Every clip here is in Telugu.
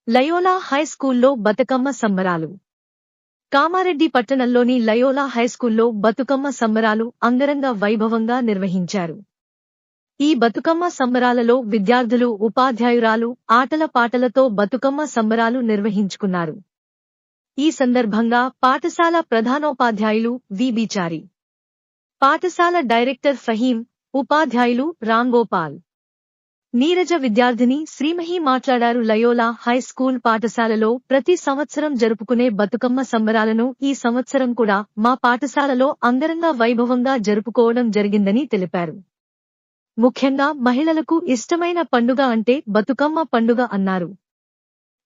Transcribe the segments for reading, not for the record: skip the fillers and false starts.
లయోలా హైస్కూల్లో బతుకమ్మ సంబరాలు. కామారెడ్డి పట్టణంలోని లయోలా హైస్కూల్లో బతుకమ్మ సంబరాలు అంగరంగ వైభవంగా నిర్వహించారు. ఈ బతుకమ్మ సంబరాలలో విద్యార్థులు, ఉపాధ్యాయురాలు ఆటల పాటలతో బతుకమ్మ సంబరాలు నిర్వహించుకున్నారు. ఈ సందర్భంగా పాఠశాల ప్రధానోపాధ్యాయులు వి.బి.చారి, పాఠశాల డైరెక్టర్ ఫహీం, ఉపాధ్యాయులు రాంగోపాల్, నీరజ విద్యార్థిని శ్రీమహి మాట్లాడారు. లయోలా హై స్కూల్ పాఠశాలలో ప్రతి సంవత్సరం జరుపుకునే బతుకమ్మ సంబరాలను ఈ సంవత్సరం కూడా మా పాఠశాలలో అంగరంగ వైభవంగా జరుపుకోవడం జరిగిందని తెలిపారు. ముఖ్యంగా మహిళలకు ఇష్టమైన పండుగ అంటే బతుకమ్మ పండుగ అన్నారు.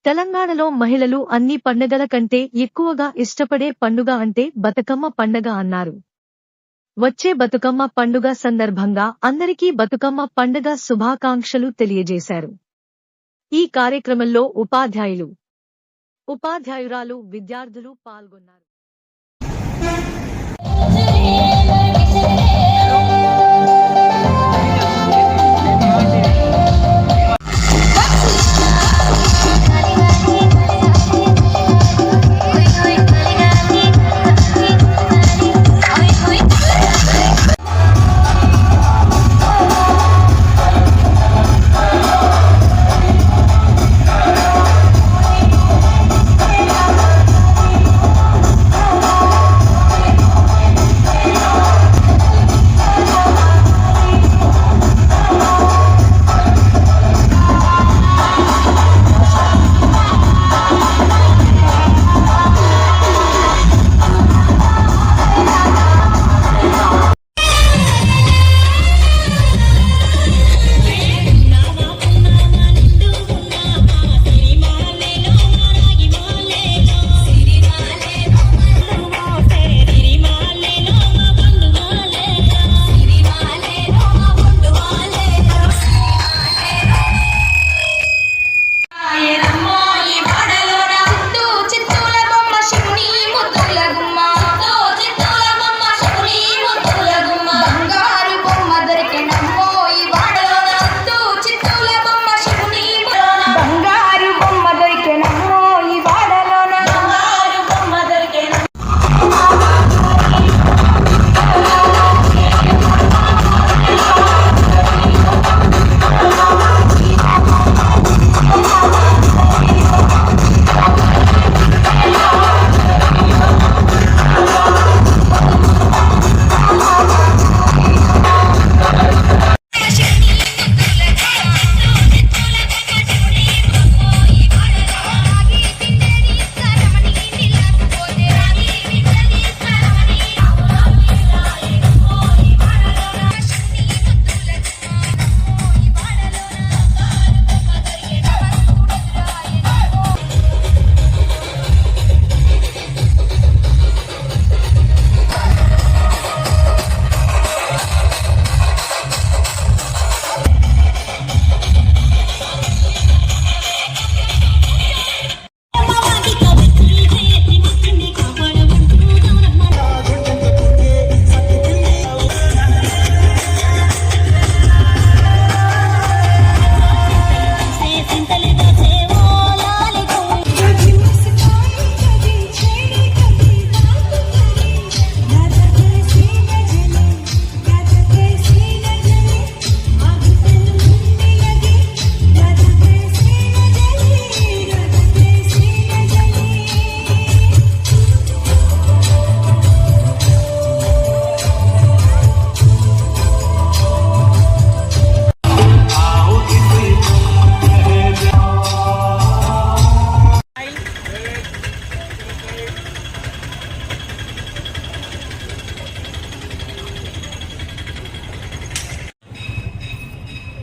తెలంగాణలో మహిళలు అన్ని పండుగల కంటే ఎక్కువగా ఇష్టపడే పండుగ అంటే బతుకమ్మ పండుగ అన్నారు. వచ్చే బతుకమ్మ పండుగ సందర్భంగా అందరికీ బతుకమ్మ పండుగ శుభాకాంక్షలు తెలియజేశారు. ఈ కార్యక్రమంలో ఉపాధ్యాయులు, ఉపాధ్యాయురాలు, విద్యార్థులు పాల్గొన్నారు.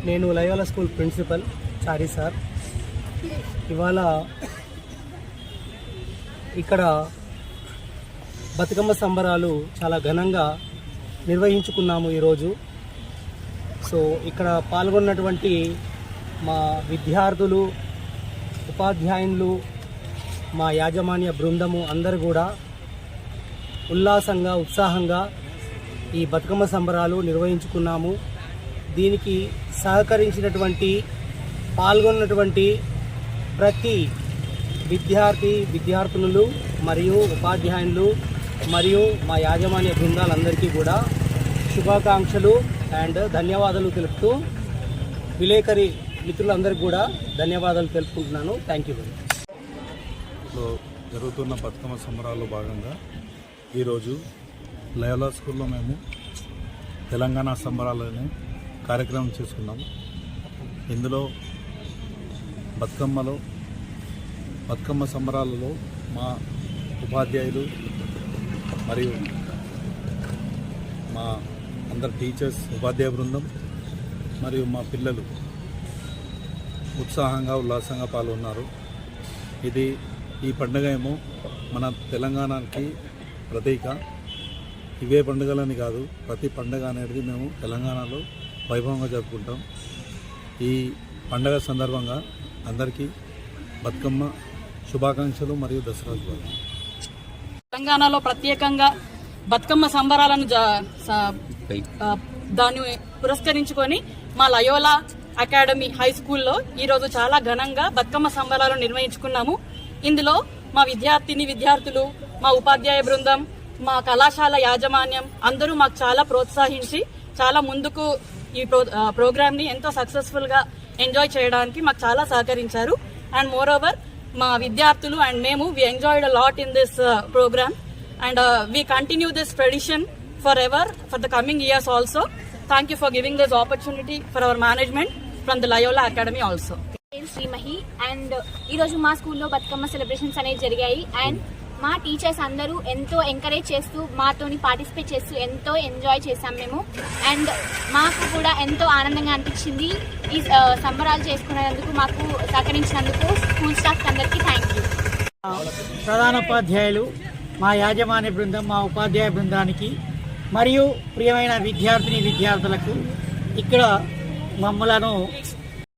నేను లయోలా స్కూల్ ప్రిన్సిపల్ చారి సార్. ఇవాళ ఇక్కడ బతుకమ్మ సంబరాలు చాలా ఘనంగా నిర్వహించుకున్నాము ఈరోజు. సో ఇక్కడ పాల్గొన్నటువంటి మా విద్యార్థులు, ఉపాధ్యాయులు, మా యాజమాన్య బృందము అందరూ కూడా ఉల్లాసంగా, ఉత్సాహంగా ఈ బతుకమ్మ సంబరాలు నిర్వహించుకున్నాము. దీనికి సహకరించినటువంటి, పాల్గొన్నటువంటి ప్రతి విద్యార్థులు మరియు ఉపాధ్యాయులు మరియు మా యాజమాన్య బృందాలందరికీ కూడా శుభాకాంక్షలు అండ్ ధన్యవాదాలు తెలుపుతూ విలేకరి మిత్రులందరికీ కూడా ధన్యవాదాలు తెలుపుకుంటున్నాను. Thank you. లో జరుగుతున్న బతుకమ్మ సంబరాల్లో భాగంగా ఈరోజు లయోలా స్కూల్లో మేము తెలంగాణ సంబరాలని కార్యక్రమం చేసుకున్నాం. ఇందులో బతుకమ్మ సంబరాలలో మా ఉపాధ్యాయులు మరియు మా అందరు టీచర్స్, ఉపాధ్యాయ బృందం మరియు మా పిల్లలు ఉత్సాహంగా ఉల్లాసంగా పాల్గొన్నారు. ఈ పండుగ ఏమో మన తెలంగాణకి ప్రతీక. ఇవే పండుగలని కాదు, ప్రతి పండుగ అనేది మేము తెలంగాణలో వైభవంగా జరుపుకుంటాం. ఈ పండుగ సందర్భంగా అందరికీ బతుకమ్మ శుభాకాంక్షలు మరియు దసరా శుభాకాంక్షలు. తెలంగాణలో ప్రత్యేకంగా బతుకమ్మ సంబరాలను దాన్ని పురస్కరించుకొని మా లయోలా అకాడమీ హై స్కూల్లో ఈరోజు చాలా ఘనంగా బతుకమ్మ సంబరాలను నిర్వహించుకున్నాము. ఇందులో మా విద్యార్థులు, మా ఉపాధ్యాయ బృందం, మా కళాశాల యాజమాన్యం అందరూ మాకు చాలా ప్రోత్సహించి చాలా ముందుకు ఈ ప్రోగ్రామ్ ని ఎంతో సక్సెస్ఫుల్ గా ఎంజాయ్ చేయడానికి మాకు చాలా సహకరించారు. అండ్ మోర్ ఓవర్ మా విద్యార్థులు అండ్ మేము we enjoyed a lot in this program and we continue this tradition forever for the coming years also. Thank you for giving this opportunity for our management from the Loyola Academy also. Srimahi and ఈరోజు మా స్కూల్లో బతుకమ్మ సెలబ్రేషన్స్ అనేవి జరిగాయి. అండ్ మా టీచర్స్ అందరూ ఎంతో ఎంకరేజ్ చేస్తూ మాతోని పార్టిసిపేట్ చేస్తూ ఎంతో ఎంజాయ్ చేశాం మేము. అండ్ మాకు కూడా ఎంతో ఆనందంగా అనిపించింది. ఈ సంబరాలు చేసుకునేందుకు మాకు సహకరించినందుకు స్కూల్ స్టాఫ్ అందరికీ థ్యాంక్ యూ. ప్రధానోపాధ్యాయులు, మా యాజమాన్య బృందం, మా ఉపాధ్యాయ బృందానికి మరియు ప్రియమైన విద్యార్థులకు ఇక్కడ మమ్మలను